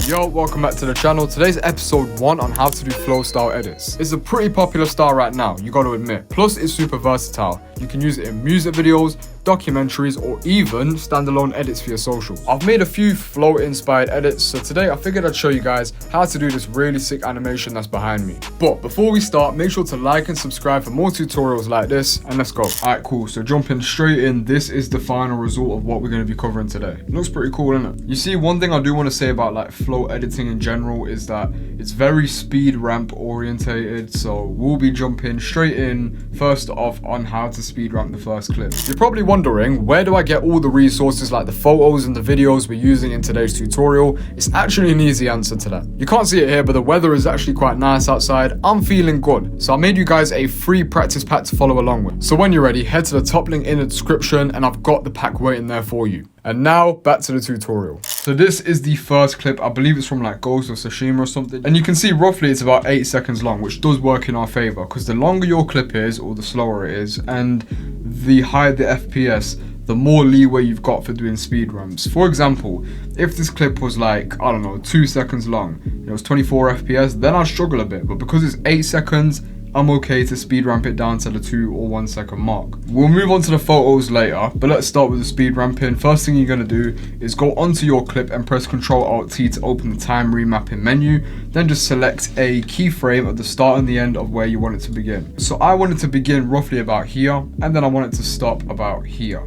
Yo, welcome back to the channel. Today's episode 1 on how to do flow style edits. It's a pretty popular style right now, you gotta admit. Plus, it's super versatile. You can use it in music videos, documentaries, or even standalone edits for your social. I've made a few flow inspired edits, so today I figured I'd show you guys how to do this really sick animation that's behind me. But before we start, make sure to like and subscribe for more tutorials like this, and let's go. Alright, cool, so jumping straight in, this is the final result of what we're going to be covering today. It looks pretty cool, isn't it? You see, one thing I do want to say about like flow editing in general is that it's very speed ramp orientated, so we'll be jumping straight in first off on how to speed ramp the first clip. You're probably wondering, where do I get all the resources like the photos and the videos we're using in today's tutorial? It's actually an easy answer to that. You can't see it here, but the weather is actually quite nice outside. I'm feeling good, so I made you guys a free practice pack to follow along with. So when you're ready, head to the top link in the description and I've got the pack waiting there for you. And now, back to the tutorial. So this is the first clip, I believe it's from like Ghost of Tsushima or something. And you can see roughly it's about 8 seconds long, which does work in our favor, because the longer your clip is, or the slower it is, and the higher the FPS, the more leeway you've got for doing speed ramps. For example, if this clip was like, I don't know, 2 seconds long, it was 24 FPS, then I'd struggle a bit. But because it's 8 seconds, I'm okay to speed ramp it down to the 2 or 1 second mark. We'll move on to the photos later, but let's start with the speed ramping. First thing you're gonna do is go onto your clip and press Ctrl-Alt-T to open the time remapping menu. Then just select a keyframe at the start and the end of where you want it to begin. So I want it to begin roughly about here, and then I want it to stop about here.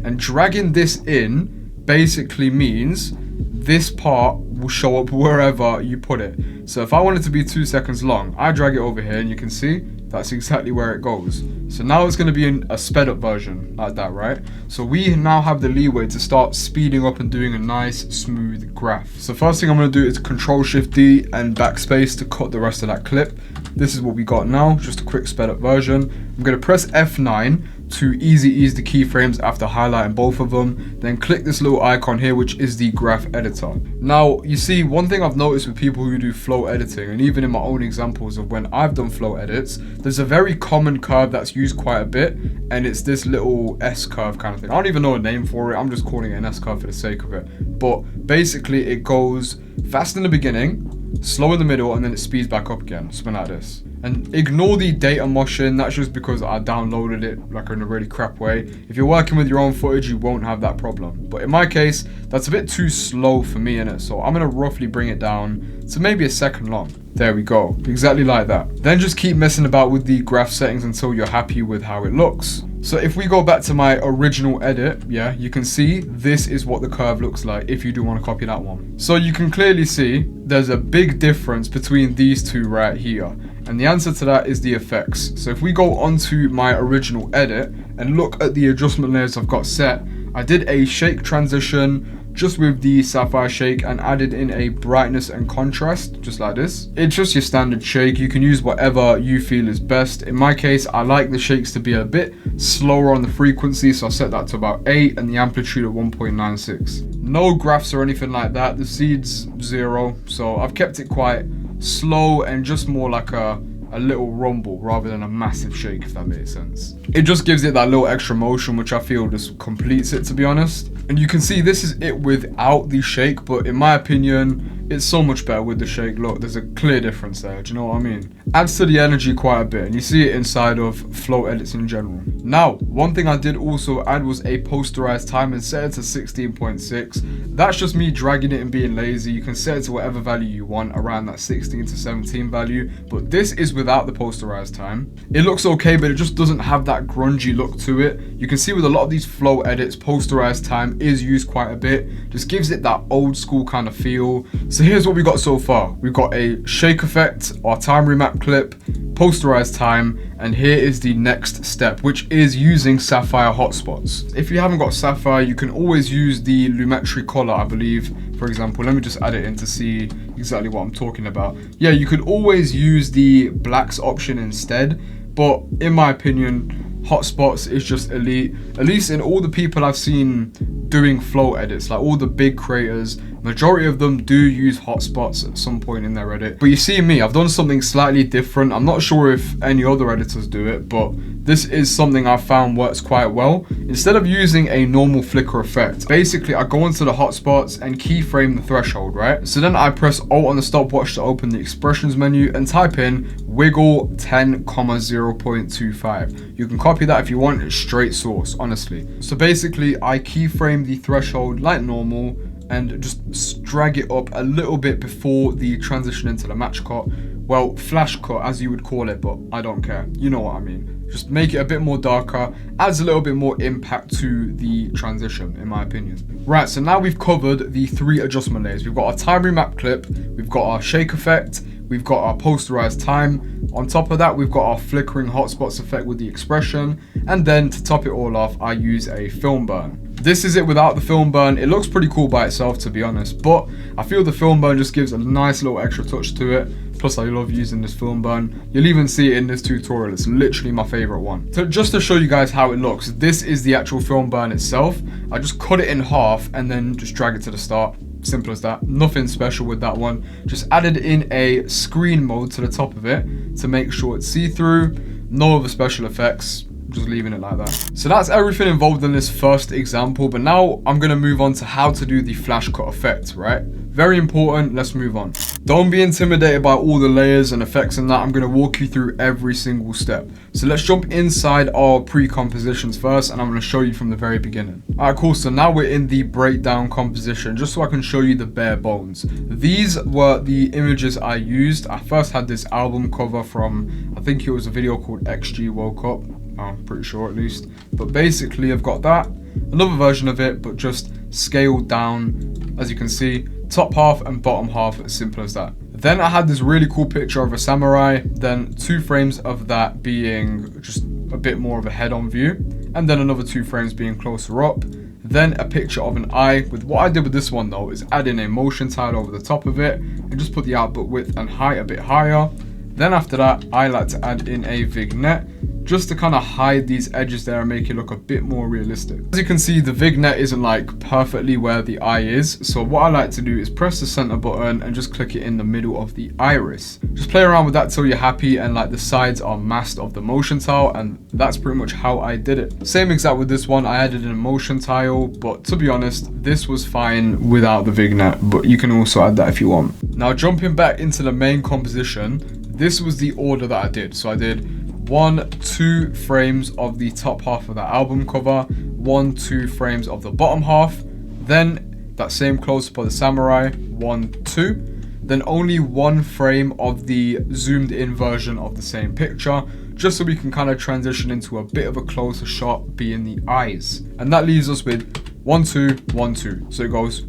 And dragging this in basically means this part will show up wherever you put it. So if I want it to be 2 seconds long, I drag it over here and you can see that's exactly where it goes. So now it's going to be in a sped up version like that, right? So we now have the leeway to start speeding up and doing a nice smooth graph. So first thing I'm going to do is Ctrl-Shift-D and backspace to cut the rest of that clip. This is what we got now, just a quick sped up version. I'm going to press F9 to easy ease the keyframes after highlighting both of them. Then click this little icon here, which is the graph editor. Now, you see, one thing I've noticed with people who do flow editing, and even in my own examples of when I've done flow edits, there's a very common curve that's used quite a bit, and it's this little S curve kind of thing. I don't even know a name for it, I'm just calling it an S curve for the sake of it. But basically it goes fast in the beginning, slow in the middle, and then it speeds back up again, something like this. And ignore the data motion, that's just because I downloaded it like in a really crap way. If you're working with your own footage, you won't have that problem. But in my case, that's a bit too slow for me, innit? So I'm gonna roughly bring it down to maybe a second long. There we go, exactly like that. Then just keep messing about with the graph settings until you're happy with how it looks. So if we go back to my original edit, yeah, you can see this is what the curve looks like if you do want to copy that one. So you can clearly see there's a big difference between these two right here. And the answer to that is the effects. So if we go onto my original edit and look at the adjustment layers I've got set, I did a shake transition just with the sapphire shake and added in a brightness and contrast, just like this. It's just your standard shake. You can use whatever you feel is best. In my case, I like the shakes to be a bit slower on the frequency, so I set that to about 8 and the amplitude at 1.96. No graphs or anything like that. The seed's 0, so I've kept it quite slow and just more like a little rumble rather than a massive shake, if that makes sense. It just gives it that little extra motion, which I feel just completes it, to be honest. And you can see this is it without the shake, but in my opinion, it's so much better with the shake. Look, there's a clear difference there, do you know what I mean? Adds to the energy quite a bit, and you see it inside of flow edits in general. Now, one thing I did also add was a posterized time and set it to 16.6. That's just me dragging it and being lazy. You can set it to whatever value you want, around that 16 to 17 value, but this is without the posterized time. It looks okay, but it just doesn't have that grungy look to it. You can see with a lot of these flow edits, posterized time is used quite a bit. Just gives it that old school kind of feel. So here's what we got so far. We've got a shake effect, our time remap clip, posterized time, and here is the next step, which is using sapphire hotspots. If you haven't got sapphire, you can always use the Lumetri color, I believe. For example, let me just add it in to see exactly what I'm talking about. Yeah, you could always use the blacks option instead, but in my opinion, hotspots is just elite. At least in all the people I've seen doing flow edits, like all the big creators, Majority of them do use hotspots at some point in their edit. But you see me, I've done something slightly different. I'm not sure if any other editors do it, but this is something I found works quite well. Instead of using a normal flicker effect, basically I go into the hotspots and keyframe the threshold, right? So then I press Alt on the stopwatch to open the expressions menu and type in wiggle 10,0.25. You can copy that if you want, it's straight source, honestly. So basically I keyframe the threshold like normal and just drag it up a little bit before the transition into the match cut. Well, flash cut as you would call it, but I don't care. You know what I mean. Just make it a bit more darker, adds a little bit more impact to the transition, in my opinion. Right, so now we've covered the 3 adjustment layers. We've got our time remap clip, we've got our shake effect, we've got our posterized time. On top of that, we've got our flickering hotspots effect with the expression. And then to top it all off, I use a film burn. This is it without the film burn. It looks pretty cool by itself, to be honest, but I feel the film burn just gives a nice little extra touch to it. Plus, I love using this film burn. You'll even see it in this tutorial. It's literally my favorite one. So just to show you guys how it looks, this is the actual film burn itself. I just cut it in half and then just drag it to the start. Simple as that. Nothing special with that one. Just added in a screen mode to the top of it to make sure it's see-through. No other special effects. Just leaving it like that. So that's everything involved in this first example, but now I'm going to move on to how to do the flash cut effect, right? Very important. Let's move on. Don't be intimidated by all the layers and effects and that. I'm going to walk you through every single step. So let's jump inside our pre-compositions first, and I'm going to show you from the very beginning. Alright, cool. So now we're in the breakdown composition, just so I can show you the bare bones. These were the images I used. I first had this album cover from, I think it was a video called XG Woke Up. I'm pretty sure at least. But basically I've got that, another version of it, but just scaled down, as you can see, top half and bottom half, as simple as that. Then I had this really cool picture of a samurai, then 2 frames of that being just a bit more of a head-on view, and then another 2 frames being closer up, then a picture of an eye. With what I did with this one though is add in a motion tile over the top of it and just put the output width and height a bit higher. Then after that, I like to add in a vignette just to kind of hide these edges there and make it look a bit more realistic. As you can see, the vignette isn't like perfectly where the eye is. So what I like to do is press the center button and just click it in the middle of the iris. Just play around with that till you're happy and like the sides are masked of the motion tile, and that's pretty much how I did it. Same exact with this one. I added in a motion tile, but to be honest, this was fine without the vignette, but you can also add that if you want. Now jumping back into the main composition, this was the order that I did. So I did 1-2 frames of the top half of that album cover, 1-2 frames of the bottom half, then that same close-up of the samurai, 1-2, then only 1 frame of the zoomed in version of the same picture, just so we can kind of transition into a bit of a closer shot being the eyes. And that leaves us with 1-2, 1-2. So it goes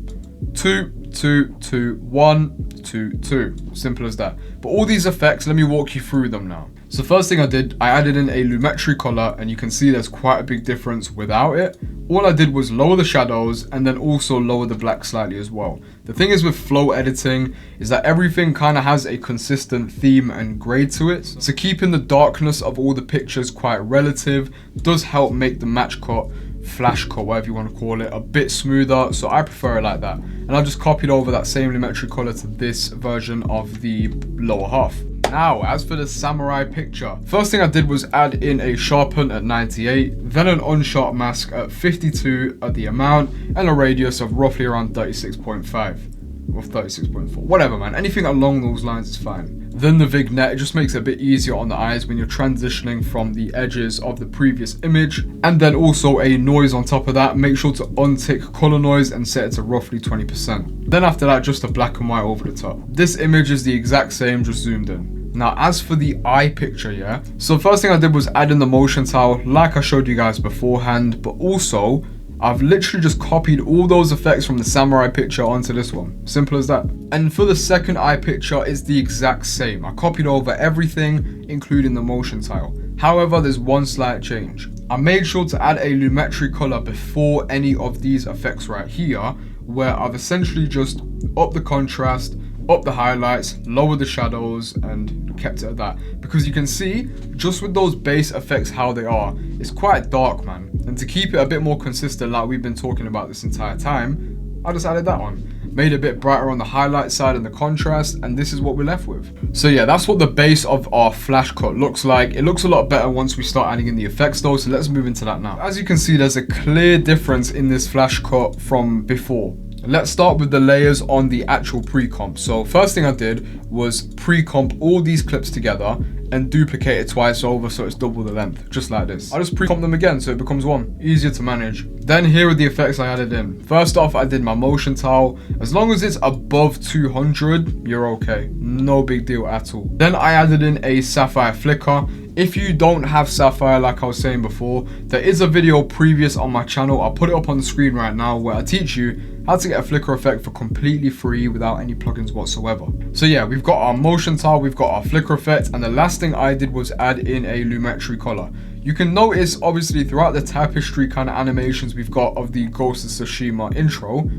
2, 2, 2, 1, 2, 2. Simple as that. But all these effects, let me walk you through them now. So first thing I did, I added in a lumetri color, and you can see there's quite a big difference without it. All I did was lower the shadows and then also lower the black slightly as well. The thing is with flow editing is that everything kind of has a consistent theme and grade to it. So keeping the darkness of all the pictures quite relative does help make the match cut, flash cut, whatever you want to call it, a bit smoother. So I prefer it like that. And I just copied over that same lumetri color to this version of the lower half. Now, as for the samurai picture, first thing I did was add in a sharpen at 98, then an unsharp mask at 52 at the amount, and a radius of roughly around 36.5 or 36.4, whatever man, anything along those lines is fine. Then the vignette, it just makes it a bit easier on the eyes when you're transitioning from the edges of the previous image. And then also a noise on top of that. Make sure to untick color noise and set it to roughly 20%. Then after that, just a black and white over the top. This image is the exact same, just zoomed in. Now, as for the eye picture, yeah, so first thing I did was add in the motion tile like I showed you guys beforehand, but also I've literally just copied all those effects from the samurai picture onto this one. Simple as that. And for the second eye picture, it's the exact same. I copied over everything, including the motion tile. However, there's one slight change. I made sure to add a lumetri color before any of these effects right here, where I've essentially just upped the contrast, up the highlights, lower the shadows, and kept it at that. Because you can see, just with those base effects how they are, it's quite dark, man. And to keep it a bit more consistent, like we've been talking about this entire time, I just added that one. made it a bit brighter on the highlight side and the contrast, and this is what we're left with. So yeah, that's what the base of our flash cut looks like. It looks a lot better once we start adding in the effects though, so let's move into that now. As you can see, there's a clear difference in this flash cut from before. Let's start with the layers on the actual pre-comp. So first thing I did was pre-comp all these clips together and duplicate it twice over so it's double the length, just like this. I just pre-comp them again so it becomes one, easier to manage. Then here are the effects I added in. First off, I did my motion towel. As long as it's above 200, you're okay. No big deal at all. Then I added in a sapphire flicker. If you don't have sapphire, like I was saying before, there is a video previous on my channel. I'll put it up on the screen right now where I teach you how to get a flicker effect for completely free without any plugins whatsoever. So yeah, we've got our motion tile, we've got our flicker effect, and the last thing I did was add in a lumetri color. You can notice obviously throughout the tapestry kind of animations we've got of the Ghost of Tsushima intro,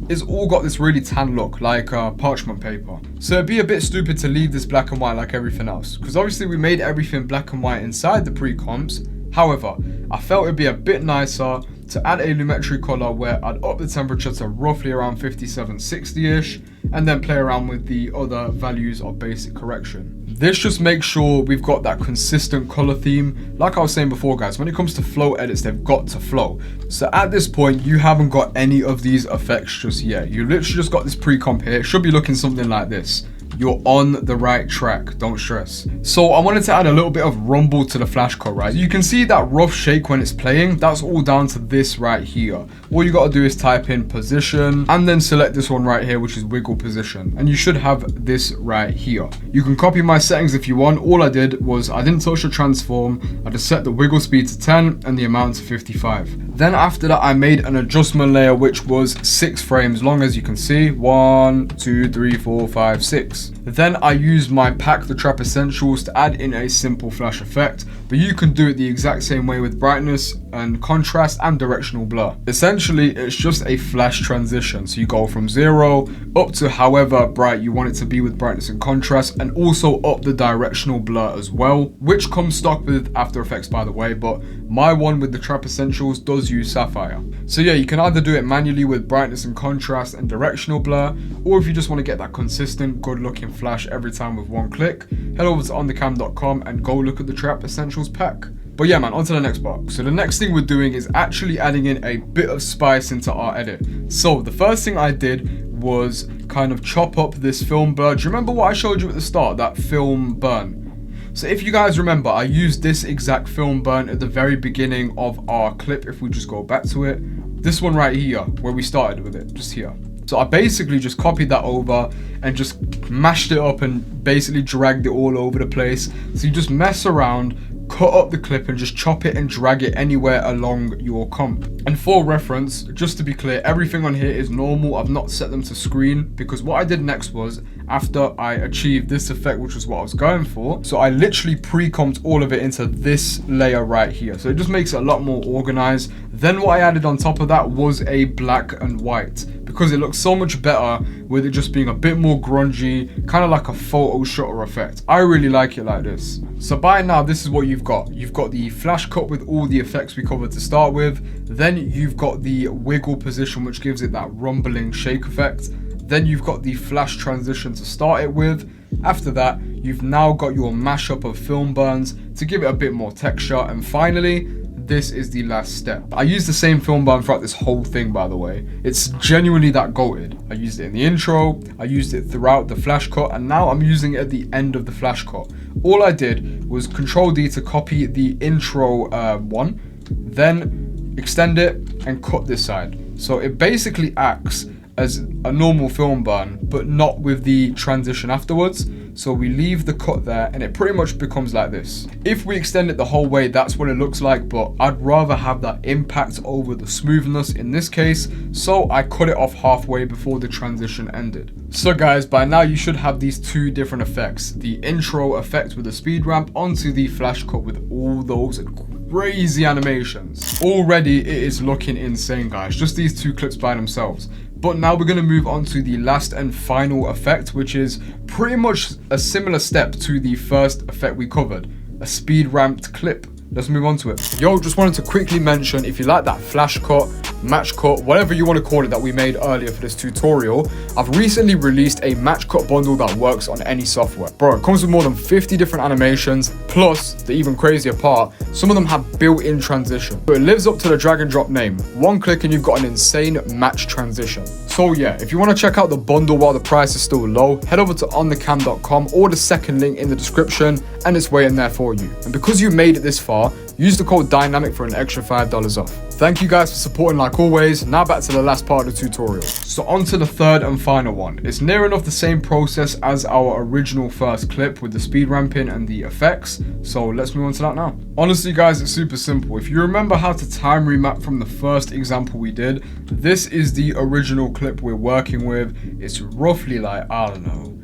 it's all got this really tan look, like parchment paper. So it'd be a bit stupid to leave this black and white like everything else, because obviously we made everything black and white inside the pre-comps. However, I felt it'd be a bit nicer to add a lumetri color where I'd up the temperature to roughly around 57, 60-ish, and then play around with the other values of basic correction. This just makes sure we've got that consistent color theme. Like I was saying before, guys, when it comes to flow edits, they've got to flow. So at this point, you haven't got any of these effects just yet. You literally just got this pre-comp here. It should be looking something like this. You're on the right track, don't stress. So I wanted to add a little bit of rumble to the flash cut, right? You can see that rough shake when it's playing. That's all down to this right here. All you gotta do is type in position and then select this one right here, which is wiggle position. And you should have this right here. You can copy my settings if you want. All I did was I didn't touch the transform. I just set the wiggle speed to 10 and the amount to 55. Then after that, I made an adjustment layer, which was 6 frames long, as you can see. 1, 2, 3, 4, 5, 6. Then I used my pack, the Trap Essentials, to add in a simple flash effect, but you can do it the exact same way with brightness and contrast and directional blur. Essentially, it's just a flash transition. So you go from 0 up to however bright you want it to be with brightness and contrast, and also up the directional blur as well, which comes stock with After Effects, by the way, but my one with the Trap Essentials does use sapphire. So yeah, you can either do it manually with brightness and contrast and directional blur, or if you just want to get that consistent, good looking flash every time with one click, head over to onthecam.com and go look at the Trap Essentials pack. But yeah, man, on to the next part. So the next thing we're doing is actually adding in a bit of spice into our edit. So the first thing I did was kind of chop up this film blur. Do you remember what I showed you at the start, that film burn? So if you guys remember, I used this exact film burn at the very beginning of our clip. If we just go back to it, this one right here, where we started with it, just here. So I basically just copied that over and just mashed it up and basically dragged it all over the place. So you just mess around, cut up the clip and just chop it and drag it anywhere along your comp. And for reference, just to be clear, everything on here is normal. I've not set them to screen because what I did next was, after I achieved this effect, which was what I was going for, so I literally pre-comped all of it into this layer right here. So it just makes it a lot more organized. Then what I added on top of that was a black and white, because it looks so much better with it just being a bit more grungy, kind of like a photo shutter effect. I really like it like this. So by now, this is what you've got. You've got the flash cut with all the effects we covered to start with. Then you've got the wiggle position, which gives it that rumbling shake effect. Then you've got the flash transition to start it with. After that, you've now got your mashup of film burns to give it a bit more texture. And finally, this is the last step. I used the same film burn throughout this whole thing, by the way. It's genuinely that goated. I used it in the intro, I used it throughout the flash cut, and now I'm using it at the end of the flash cut. All I did was Control D to copy the intro one, then extend it and cut this side. So it basically acts as a normal film burn, but not with the transition afterwards. So we leave the cut there and it pretty much becomes like this. If we extend it the whole way, that's what it looks like, but I'd rather have that impact over the smoothness in this case, so I cut it off halfway before the transition ended. So guys, by now you should have these two different effects. The intro effect with the speed ramp onto the flash cut with all those crazy animations. Already it is looking insane, guys, just these two clips by themselves. But now we're going to move on to the last and final effect, which is pretty much a similar step to the first effect we covered, a speed ramped clip. Let's move on to it. Yo, just wanted to quickly mention, if you like that flash cut, match cut, whatever you want to call it, that we made earlier for this tutorial, I've recently released a match cut bundle that works on any software. Bro, it comes with more than 50 different animations, plus the even crazier part, some of them have built-in transition. So it lives up to the drag and drop name. One click and you've got an insane match transition. So yeah, if you want to check out the bundle while the price is still low, head over to onthecam.com or the second link in the description and it's waiting there for you. And because you made it this far, use the code DYNAMIC for an extra $5 off. Thank you guys for supporting like always. Now back to the last part of the tutorial. So on to the third and final one. It's near enough the same process as our original first clip with the speed ramping and the effects. So let's move on to that now. Honestly guys, it's super simple. If you remember how to time remap from the first example we did, this is the original clip we're working with. It's roughly like, I don't know,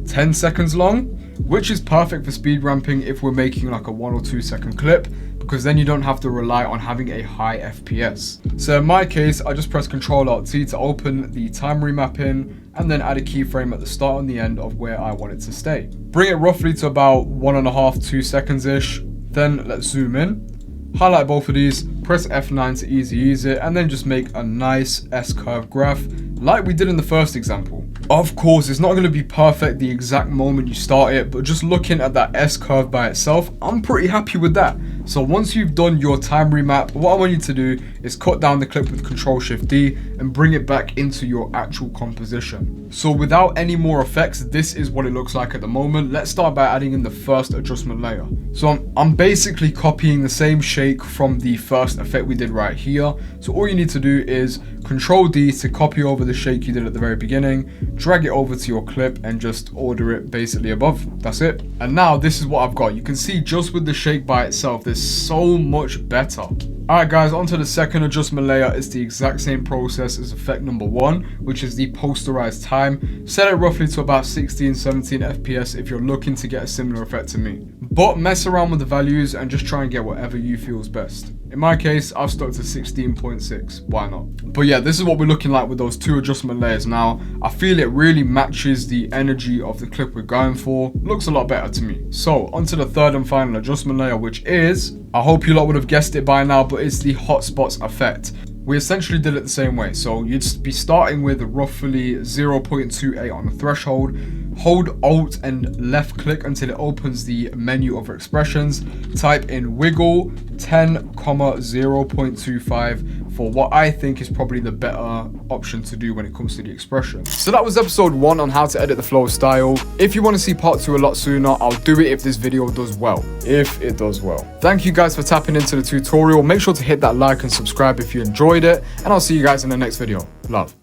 10 seconds long, which is perfect for speed ramping if we're making like a 1 or 2 second clip, because then you don't have to rely on having a high FPS. So in my case, I just press Ctrl-Alt-T to open the time remapping and then add a keyframe at the start and the end of where I want it to stay. Bring it roughly to about 1.5 2 seconds-ish. Then let's zoom in, highlight both of these, press F9 to ease it, and then just make a nice S-curve graph like we did in the first example. Of course, it's not going to be perfect the exact moment you start it, but just looking at that S-curve by itself, I'm pretty happy with that. So once you've done your time remap, what I want you to do is cut down the clip with Ctrl-Shift-D and bring it back into your actual composition. So without any more effects, this is what it looks like at the moment. Let's start by adding in the first adjustment layer. So I'm basically copying the same shake from the first effect we did right here. So all you need to do is Ctrl-D to copy over the shake you did at the very beginning, drag it over to your clip and just order it basically above. That's it. And now this is what I've got. You can see just with the shake by itself, there's so much better. Alright guys, onto the second adjustment layer. It's the exact same process as effect number 1, which is the posterized time. Set it roughly to about 16-17 FPS if you're looking to get a similar effect to me. But mess around with the values and just try and get whatever you feel is best. In my case, I've stuck to 16.6, why not? But yeah, this is what we're looking like with those 2 adjustment layers now. I feel it really matches the energy of the clip we're going for. Looks a lot better to me. So, onto the third and final adjustment layer, which is, I hope you lot would have guessed it by now, but it's the hotspots effect. We essentially did it the same way. So you'd be starting with roughly 0.28 on the threshold. Hold Alt and left click until it opens the menu of expressions. Type in wiggle 10, 0.25 for what I think is probably the better option to do when it comes to the expression. So that was episode 1 on how to edit the flow style. If you want to see part 2 a lot sooner, I'll do it if this video does well. If it does well. Thank you guys for tapping into the tutorial. Make sure to hit that like and subscribe if you enjoyed it, and I'll see you guys in the next video. Love.